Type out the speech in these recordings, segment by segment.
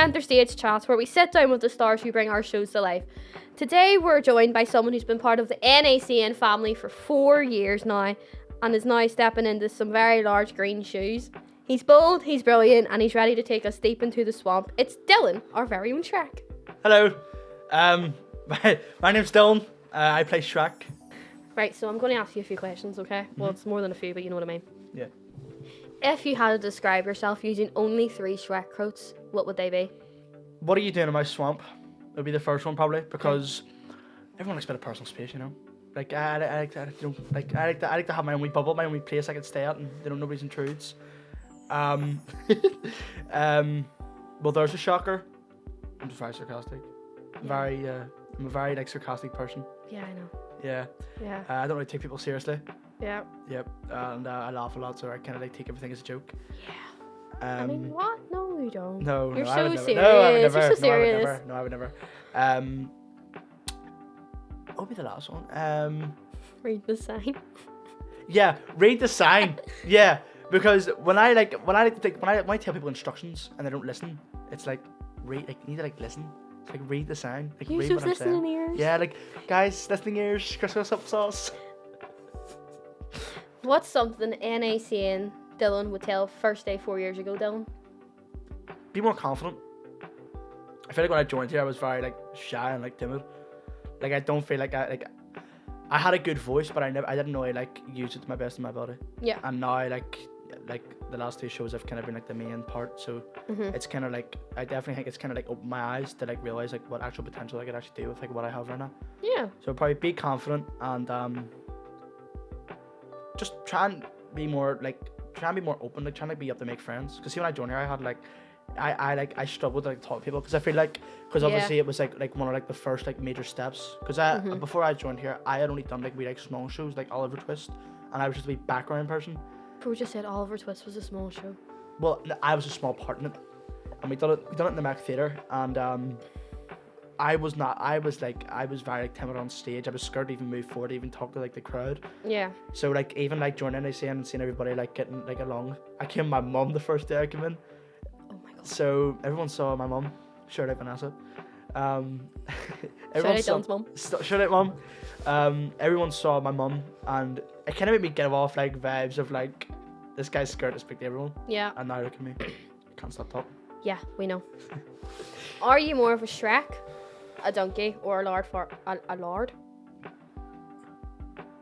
Centre Stage Chats, where we sit down with the stars who bring our shows to life. Today we're joined by someone who's been part of the NACN family for 4 years now and is now stepping into some very large green shoes. He's bold, he's brilliant, and he's ready to take us deep into the swamp. It's Dylan, our very own Shrek. Hello, my name's Dylan. I play Shrek. Right, so I'm going to ask you a few questions, okay? Well, it's more than a few, but you know what I mean. Yeah. If you had to describe yourself using only 3 Shrek quotes, what would they be? What are you doing in my swamp? Would be the first one probably, because everyone likes a bit of personal space, you know. Like I like to have my own wee bubble, my own wee place I can stay at, and nobody's intrudes. Well, there's a shocker. I'm just very sarcastic. I'm a very like sarcastic person. Yeah, I know. Yeah. Yeah. I don't really take people seriously. Yeah. Yep. And I laugh a lot, so I kind of like take everything as a joke. Yeah. I mean, what? No, you don't. No, You're no, so I would never. serious. No, I would never. You're so serious. No, I would never. What would be the last one? Read the sign. Yeah, read the sign. Yeah, because when I tell people instructions and they don't listen, it's like read. Like you need to like listen. It's like read the sign. Like Use read those what I'm saying. listening ears. Yeah, like guys, listening ears. Christmas applesauce. What's something NACN Dylan would tell first day 4 years ago, Dylan? Be more confident. I feel like when I joined here, I was very like shy and like timid. Like I don't feel like I had a good voice, but I didn't know I like use it to my best of my ability. Yeah. And now like the last 2 shows I've kind of been like the main part, so it's kind of like I definitely think it's kind of like opened my eyes to like realize like what actual potential I could actually do with like what I have right now. Yeah. So probably be confident and just try and be more open, like trying to be up to make friends. Because see, when I joined here, I had like I struggled to like talk to people because I feel like obviously it was like one of like the first like major steps. Because before I joined here, I had only done like small shows like Oliver Twist, and I was just a wee background person. But we just said Oliver Twist was a small show. Well, I was a small part in it, and we done it in the Mac Theatre, and I was very like timid on stage. I was scared to even move forward, even talk to like the crowd. Yeah. So like even like joining NACN and seeing everybody like getting like along. I came with my mum the first day I came in. Oh my god. So everyone saw my mum. Shout out Vanessa. Shout out Dylan's mum. Shout out mum. Everyone saw my mum, and it kind of made me get off like vibes of like this guy's scared to speak to everyone. Yeah. And now look at me. Can't stop talking. Yeah, we know. Are you more of a Shrek, a donkey, or a lord?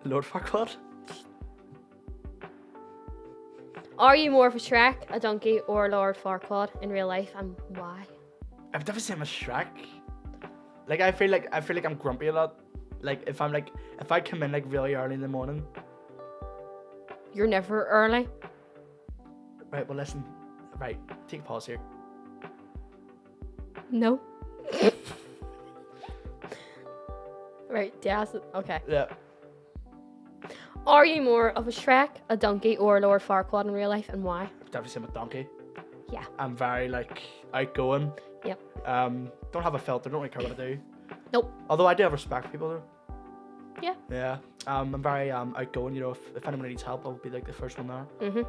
Lord Farquaad? Are you more of a Shrek, a donkey, or a Lord Farquaad in real life, and why? I've never seen him as Shrek. Like I feel like I'm grumpy a lot. Like if I come in like really early in the morning. You're never early. Right, well listen. Right, take a pause here. No. Right, yes. Okay. Yeah. Are you more of a Shrek, a donkey, or a Lord Farquaad in real life, and why? I've definitely seen a donkey. Yeah. I'm very like outgoing. Yep. Don't have a filter. Don't really care what I do. Nope. Although I do have respect for people though. Yeah. Yeah. I'm very outgoing. You know, if anyone needs help, I'll be like the first one there. Mhm.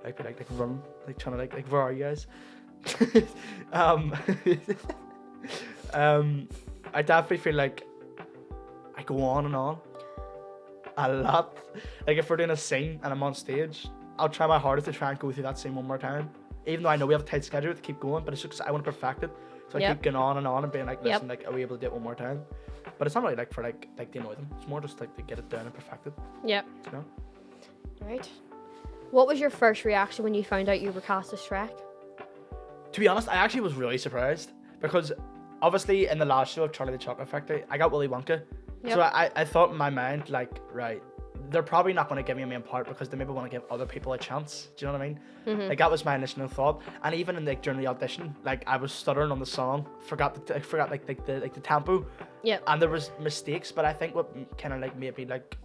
I'd be like running, like trying to like where are you guys? I definitely feel like I go on and on a lot. Like if we're doing a scene and I'm on stage, I'll try my hardest to try and go through that scene one more time. Even though I know we have a tight schedule to keep going, but it's just 'cause I want to perfect it. So I keep going on and being like, listen, like, are we able to do it one more time? But it's not really like for like to annoy them. It's more just like to get it done and perfect it. Yeah. You know? Right. What was your first reaction when you found out you were cast as Shrek? To be honest, I actually was really surprised because obviously in the last show of Charlie the Chocolate Factory, I got Willy Wonka. Yep. So I thought in my mind, like, right, they're probably not going to give me a main part because they maybe want to give other people a chance. Do you know what I mean? Mm-hmm. Like that was my initial thought. And even in like during the audition, like I was stuttering on the song, forgot the tempo. Yeah. And there was mistakes, but I think what kind of like made me like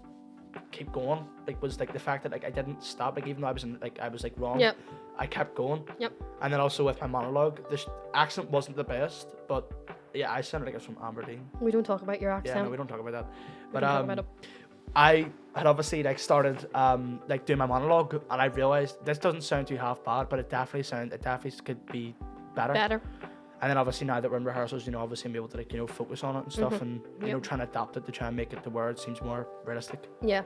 keep going like was like the fact that like I didn't stop, like even though I was wrong. Yep. I kept going. Yep. And then also with my monologue, the accent wasn't the best, but yeah, I sounded like I was from Aberdeen. We don't talk about your accent. Yeah, no, we don't talk about that. But I had obviously like started like doing my monologue, and I realized this doesn't sound too half bad, but it definitely could be better. And then obviously now that we're in rehearsals, you know, obviously I'm able to like, you know, focus on it and stuff, and you know, trying to adapt it to try and make it the word seems more realistic. Yeah.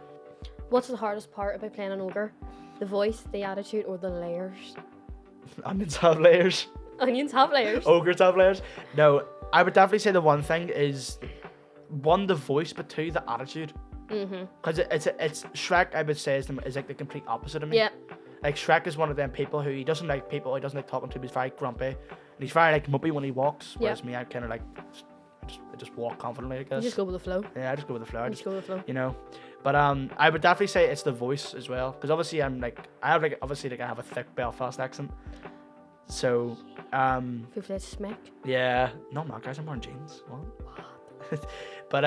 What's the hardest part about playing an ogre? The voice, the attitude, or the layers? Onions have layers. Onions have layers. Ogres have layers. No, I would definitely say the one thing is, one, the voice, but two, the attitude. Because it's Shrek, I would say, is like the complete opposite of me. Yeah. Like Shrek is one of them people who he doesn't like people, he doesn't like talking to, but he's very grumpy, and he's very like muppy when he walks. Whereas me, I kind of like I just walk confidently, I guess. You just go with the flow. Yeah, I just go with the flow. You just go with the flow. You know, but I would definitely say it's the voice as well, because obviously I have a thick Belfast accent, so People say smack. yeah, no, I'm not, guys, I'm wearing jeans. What? But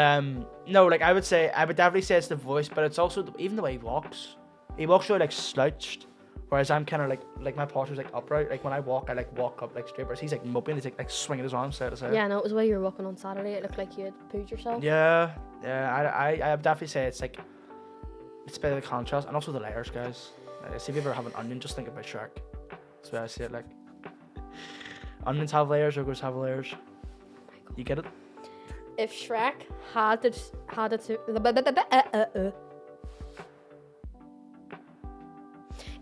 no, like I would definitely say it's the voice, but it's also even the way he walks. He walks really like slouched, whereas I'm kind of like my posture's like upright. Like when I walk up like straight, whereas he's like mopping, he's like swinging his arms side to side. Yeah, no, it was the way you were walking on Saturday. It looked like you had pooed yourself. Yeah. I would definitely say it's a bit of the contrast, and also the layers, guys. See, if you ever have an onion, just think about Shrek. That's why I see it like. Onions have layers, ogres have layers. Oh my God. You get it? If Shrek had to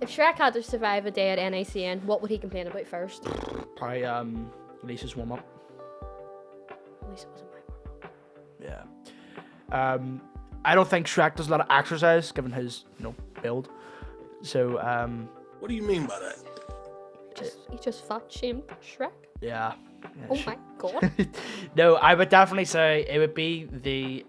If Shrek had to survive a day at NACN, what would he complain about first? Probably Lisa's warm up. Lisa wasn't my warm-up. Yeah. I don't think Shrek does a lot of exercise given his, you know, build. So What do you mean by that? He just fat shamed Shrek. yeah. Oh my God. No, I would definitely say it would be the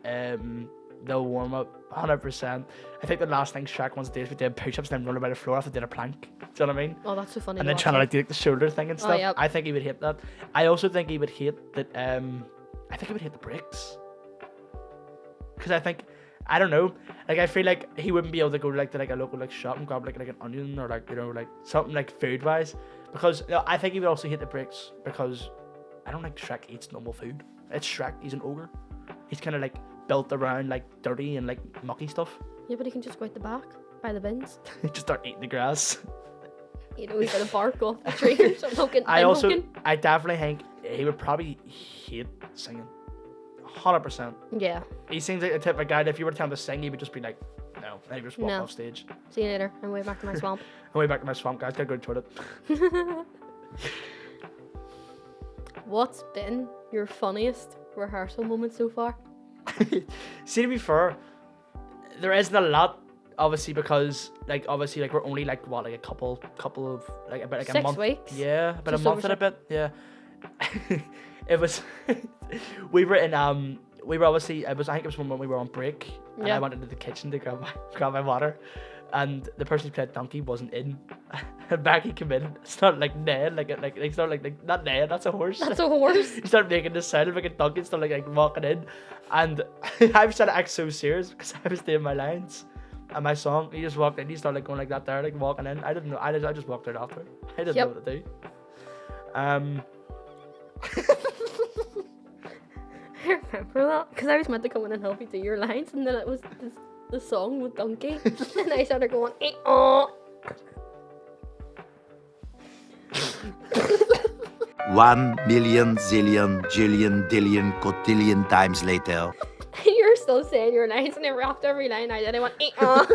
warm up, 100%. I think the last thing Shrek wants to do is we did push-ups and then run about the floor after doing a plank. Do you know what I mean? Oh, that's so funny. And then trying to like do like, the shoulder thing and stuff. yep. I think he would hate that. I also think he would hate that. I think he would hate the breaks. Because I don't know. Like I feel like he wouldn't be able to go to a local like shop and grab like an onion or like, you know, like something like food wise. Because you know, I think he would also hate the breaks because I don't think Shrek eats normal food. It's Shrek. He's an ogre. He's kind of like built around like dirty and like mucky stuff. Yeah, but he can just go out the back by the bins. Just start eating the grass. You know, he's got a bark off the tree or something. I definitely think he would probably hate singing. 100%. Yeah. He seems like the type of guy that if you were to tell him to sing, he would just be like, no. And he would just walk off stage. See you later. I'm way back to my swamp. I'm way back to my swamp, guys. Gotta go to the toilet. What's been your funniest rehearsal moment so far? See, to be fair, there isn't a lot, obviously, because we're only like a couple of like about like 6 a month. weeks. Yeah, about Just a month over and a bit. Yeah. It was. we were in obviously I think it was when we were on break, and I went into the kitchen to grab my water, and the person who played Donkey wasn't in. And Becky came in. It's not like Ned, it's not like not Ned. That's a horse. That's a horse. He started making this sound of like a donkey, started like walking in, and I was trying to act so serious because I was doing my lines and my song. He just walked in. He started like going like that there, like walking in. I didn't know. I just walked out after. I didn't know what to do. I remember that because I was meant to come in and help you do your lines, and then it was the song with Donkey, and I started going, oh. 1,000,000 zillion jillion dillion cotillion times later. You're still saying your lines, and then after every line I did, I went, oh.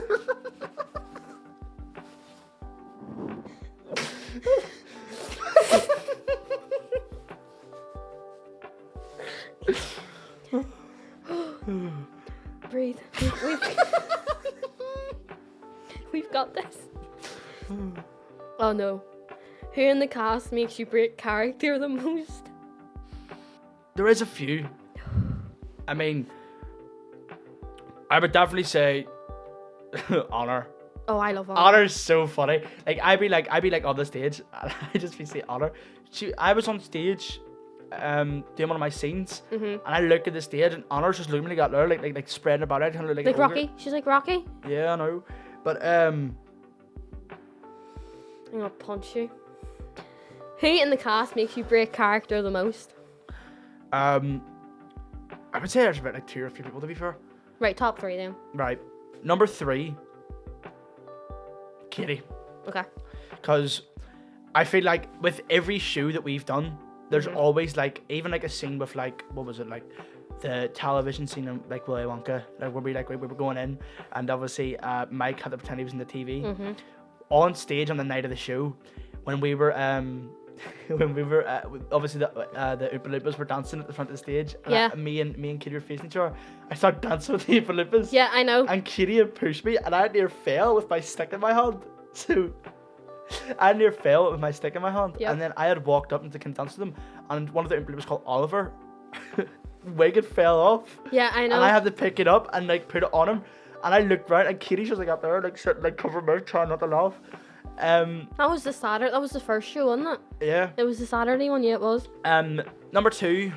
Breathe. We've got this. Oh no. Who in the cast makes you break character the most? There is a few. I mean, I would definitely say Honor. Oh, I love Honor. Honor's so funny. Like I'd be like on the stage, and I just be saying Honor. I was on stage, doing one of my scenes, and I look at the stage, and Honor's just looking at there, like spreading about it, kind of like Rocky. She's like Rocky. Yeah, I know, but I'm gonna punch you. Who in the cast makes you break character the most? I would say there's about like 2 or 3 people, to be fair. Right, top 3 then. Right, number 3, Katie. Okay. Because I feel like with every show that we've done, there's always like even like a scene with like what was it like the television scene in like Willy Wonka, like where we were going in, and obviously Mike had to pretend he was in the TV. On stage on the night of the show, when we were obviously the Oompa Loompas were dancing at the front of the stage, and me and Katie were facing each other. I started dancing with the Oompa Loompas. Yeah, I know. And Katie had pushed me, and I near fell with my stick in my hand. So I near fell with my stick in my hand, and then I had walked up and to dance with them, and one of the Oompa Loompas called Oliver, wig had fell off. Yeah, I know. And I had to pick it up and like put it on him, and I looked round, and Katie was like up there, like sitting, like covering her mouth, trying not to laugh. That was the Saturday. That was the first show, wasn't it? Yeah. It was the Saturday one. Yeah, it was. Number 2.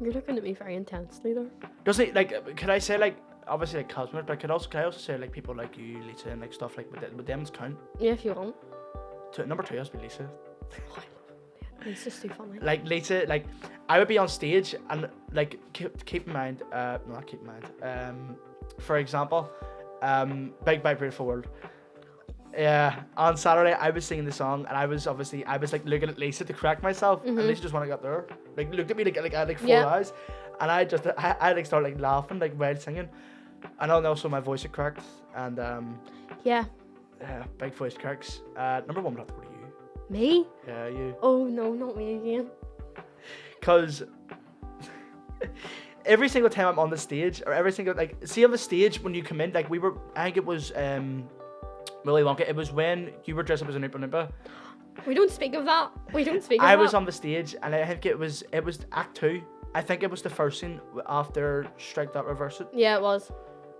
You're looking at me very intensely there. Doesn't it, like? Could I say like obviously like customers, but could I also say like people like you, Lisa, and like stuff like would them count? Yeah, if you want. Number 2 has to be Lisa. Lisa's too funny. Like Lisa, like I would be on stage and like keep in mind, not keep in mind. For example, Big Bad Beautiful World. Yeah, on Saturday I was singing the song, and I was like looking at Lisa to correct myself, and Lisa just wanted to get there, like looked at me like I had like 4 eyes, and I like started like laughing like while singing, and also my voice had cracked, and big voice cracks. Number 1 would have to go to you. Me? Yeah, you. Oh no, not me again. Cause every single time I'm on the stage, or every single like see on the stage when you come in, like I think it was Willy Wonka. It was when you were dressed up as an Oompa Loompa. We don't speak of that. I was on the stage, and I think it was Act 2. I think it was the first scene after Strike That Reverse It. Yeah, it was.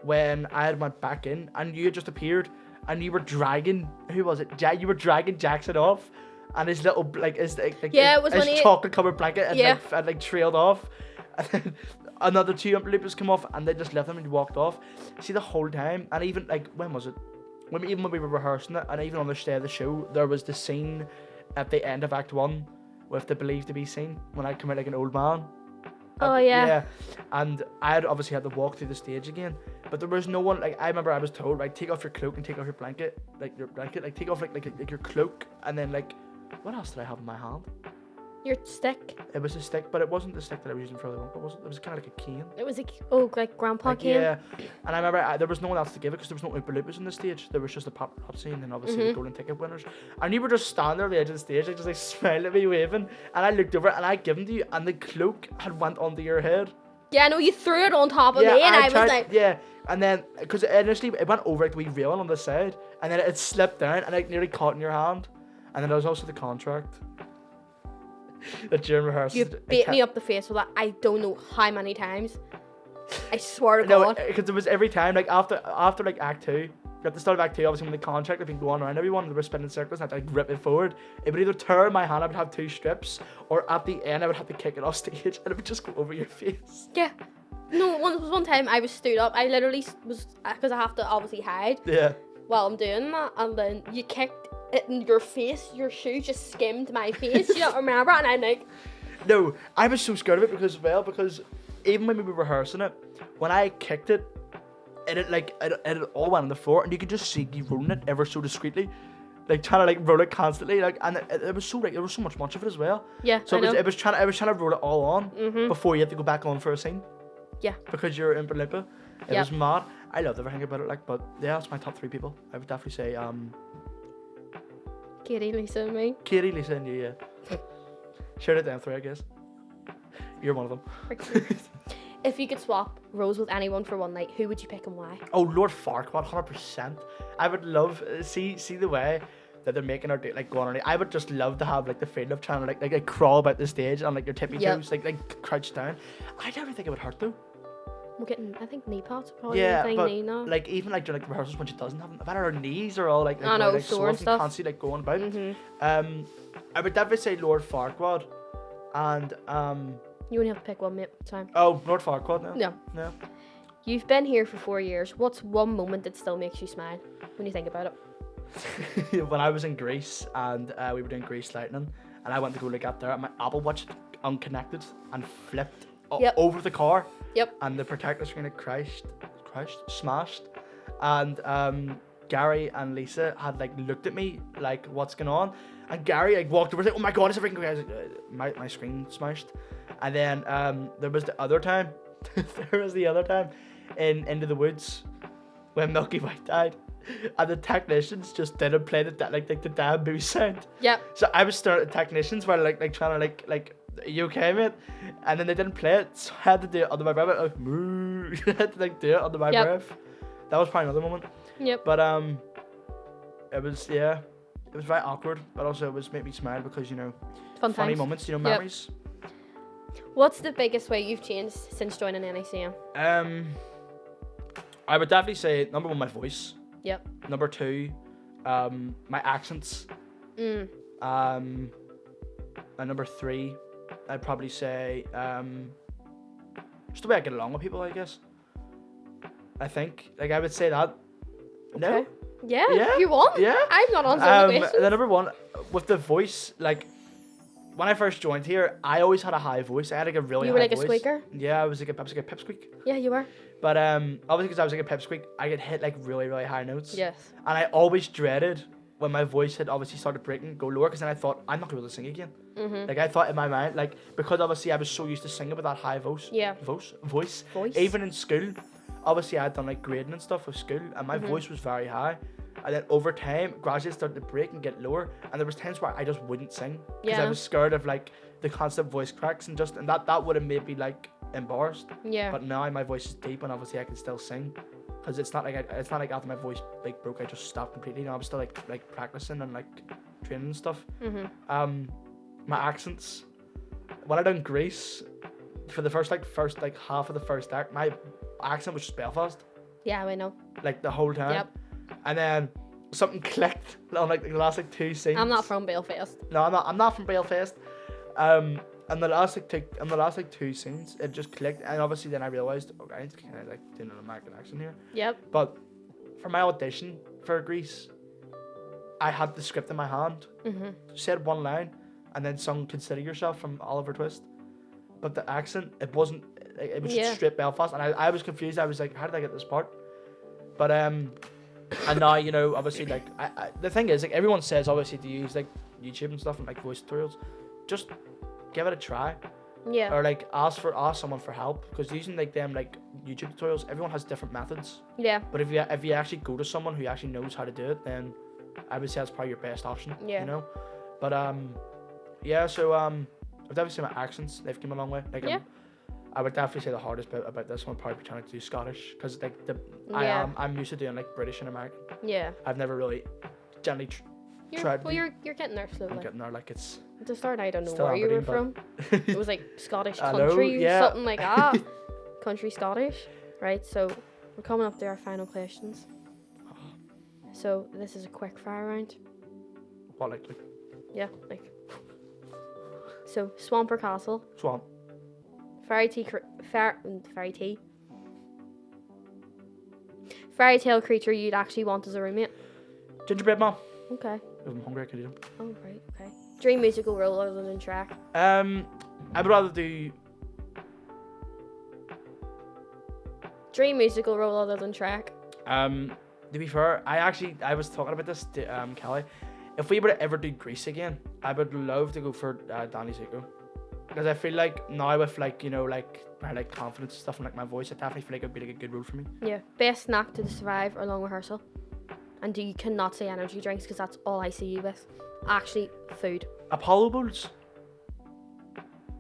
When I had went back in, and you had just appeared, and you were dragging, who was it? You were dragging Jackson off, and his little like his chocolate covered blanket and trailed off. And then another 2 Oompa Loompas come off, and they just left him and he walked off. See, the whole time, and even like when was it? When we were rehearsing it, and even on the day of the show, there was the scene at the end of Act 1 with the Believe to Be Seen when I come out like an old man. Oh yeah. Yeah, and I had obviously had to walk through the stage again, but there was no one. Like I remember, I was told, like, take off your cloak and take off your blanket, like take off like your cloak, and then like, what else did I have in my hand? Your stick. It was a stick, but it wasn't the stick that I was using for the one. It was kind of like a cane. It was like grandpa cane. Yeah, and I remember there was no one else to give it because there was no Oompa Loompas on the stage. There was just a paparazzi and then obviously the golden ticket winners. And you were just standing there at the edge of the stage, like just like smiling at me, waving. And I looked over and I gave them to you, and the cloak had went onto your head. Yeah, no, you threw it on top of me, and I was like, yeah. And then because initially it went over like the wee railing on the side, and then it slipped down and it nearly caught in your hand. And then there was also the contract. That during rehearsals, you beat me up the face with that. I don't know how many times. I swear to God. No, because it was every time, like after like Act 2, at the start of Act 2, obviously when the contract had been going around everyone, they were spinning circles, and I had to like rip it forward. It would either tear my hand, I would have 2 strips, or at the end I would have to kick it off stage, and it would just go over your face. Yeah. No, one time I was stood up. I literally was, because I have to obviously hide. Yeah. While I'm doing that, and then you kicked it in your face. Your shoe just skimmed my face. You don't remember? And I'm like, no, I was so scared of it because even when we were rehearsing it, when I kicked it, it all went on the floor, and you could just see you rolling it ever so discreetly, like trying to like roll it constantly, like, and it was so like there was so much of it as well. Yeah. So I was trying to roll it all on before you had to go back on for a scene. Yeah. Because you're in Oompa Loompa. It was mad. I loved everything about it, like, but yeah, that's my top 3 people. I would definitely say Katie, Lisa, and me. Katie, Lisa, and you, yeah. Shout out them 3, I guess. You're one of them. If you could swap roles with anyone for one night, who would you pick and why? Oh, Lord Farquaad, 100%. I would love see the way that they're making her do, like go on. I would just love to have like the feeling of trying to like crawl about the stage on like your tippy toes, like crouch down. I never think it would hurt though. We're getting, I think, knee pads probably. Yeah, but knee now. like even like during like rehearsals when she doesn't have them, I bet her knees are all like sore and stuff. Can't see like going about. I would definitely say Lord Farquaad, and You only have to pick one, mate. Time. Oh, Lord Farquaad now. Yeah. No. You've been here for 4 years. What's one moment that still makes you smile when you think about it? When I was in Greece and we were doing Grease Lightning, and I went to go look up there, and my Apple Watch unconnected and flipped over the car. Yep. And the protector screen had crashed, smashed, and Gary and Lisa had like looked at me like, what's going on? And Gary like walked over, like, oh my god, is everything okay? I was like, my screen smashed. And then there was the other time in Into the Woods when Milky White died, and the technicians just didn't play the damn boo sound. Yep. So I was staring at the technicians while like trying to like are you okay, mate? And then they didn't play it, so I had to do it under my breath. Like, moo. I had to like do it under my breath. That was probably another moment. Yep. But it was very awkward, but also it was made me smile because, you know, Fun funny times. moments, you know, memories. What's the biggest way you've changed since joining NACN? I would definitely say number 1, my voice. Yep. Number 2, my accents. And number 3, I'd probably say just the way I get along with people, I guess. I think, like, I would say that. No. Okay. Yeah, Yeah? you want? Yeah. I'm not answering the questions. The number 1 with the voice, like when I first joined here, I always had a high voice. I had like a really You high were like voice. a squeaker? Yeah, I was like a pipsqueak. Yeah, you were. But obviously because I was like a pipsqueak, I could hit like really, really high notes. Yes. And I always dreaded when my voice had obviously started breaking, go lower, because then I thought I'm not gonna be able to sing again. Mm-hmm. Like I thought in my mind, like because obviously I was so used to singing with that high voice. Yeah. Voice. Voice. Even in school, obviously I had done like grading and stuff with school, and my voice was very high. And then over time, gradually it started to break and get lower. And there was times where I just wouldn't sing because I was scared of like the constant voice cracks and that would have made me like embarrassed. Yeah. But now my voice is deep and obviously I can still sing, because it's not like after my voice like broke I just stopped completely. You know, I was still like practicing and like training and stuff. Mm-hmm. My accents. When I done Grease, for the first half of the first act, my accent was just Belfast. Yeah, I know. Like the whole time. Yep. And then something clicked on like the last like 2 scenes. I'm not from Belfast. No, I'm not from Belfast. And the last like 2 scenes, it just clicked, and obviously then I realised, okay, I need to kind of like do an American accent here. Yep. But for my audition for Grease, I had the script in my hand, said one line, and then sung "Consider Yourself" from Oliver Twist. But the accent, it wasn't. It was just straight Belfast, and I was confused. I was like, how did I get this part? But and now, you know, obviously, like, the thing is, like, everyone says, obviously, to use, like, YouTube and stuff and, like, voice tutorials. Just give it a try. Yeah. Or, like, ask someone for help. Because using, like, them, like, YouTube tutorials, everyone has different methods. Yeah. But if you actually go to someone who actually knows how to do it, then I would say that's probably your best option. Yeah. You know? But, yeah, so, I've definitely seen my accents. They've come a long way. Like, I would definitely say the hardest bit about this one probably trying to do Scottish, because like I'm used to doing like British and American. Yeah. I've never really generally tried. Well, you're getting there slowly. I'm getting there, like it's. At the start, I don't know Still where you were Aberdeen, from. It was like Scottish Hello, country, yeah. something like that. Country Scottish, right? So we're coming up to our final questions. So this is a quick fire round. What like Yeah, like. So swamp or castle? swamp? Fairy tale creature you'd actually want as a roommate. Gingerbread man. Okay. If I'm hungry, I can eat them. Oh right. Okay. Dream musical role other than Shrek. I would rather do. Dream musical role other than Shrek. To be fair, I was talking about this to Kelly. If we were to ever do Grease again, I would love to go for Danny Zuko. Because I feel like now with like, you know, like my like confidence and stuff and like my voice, I definitely feel like it'd be like a good role for me. Yeah. Best snack to survive or long rehearsal. And you cannot say energy drinks because that's all I see you with. Actually, food. Apollo bowls.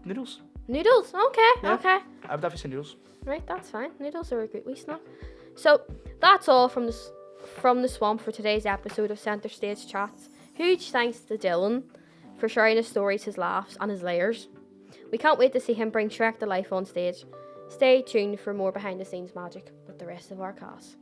Noodles. Noodles. Okay. Yeah. Okay. I would definitely say noodles. Right. That's fine. Noodles are a great wee snack. So that's all from the swamp for today's episode of Centre Stage Chats. Huge thanks to Dylan for sharing his stories, his laughs, and his layers. We can't wait to see him bring Shrek to life on stage. Stay tuned for more behind the scenes magic with the rest of our cast.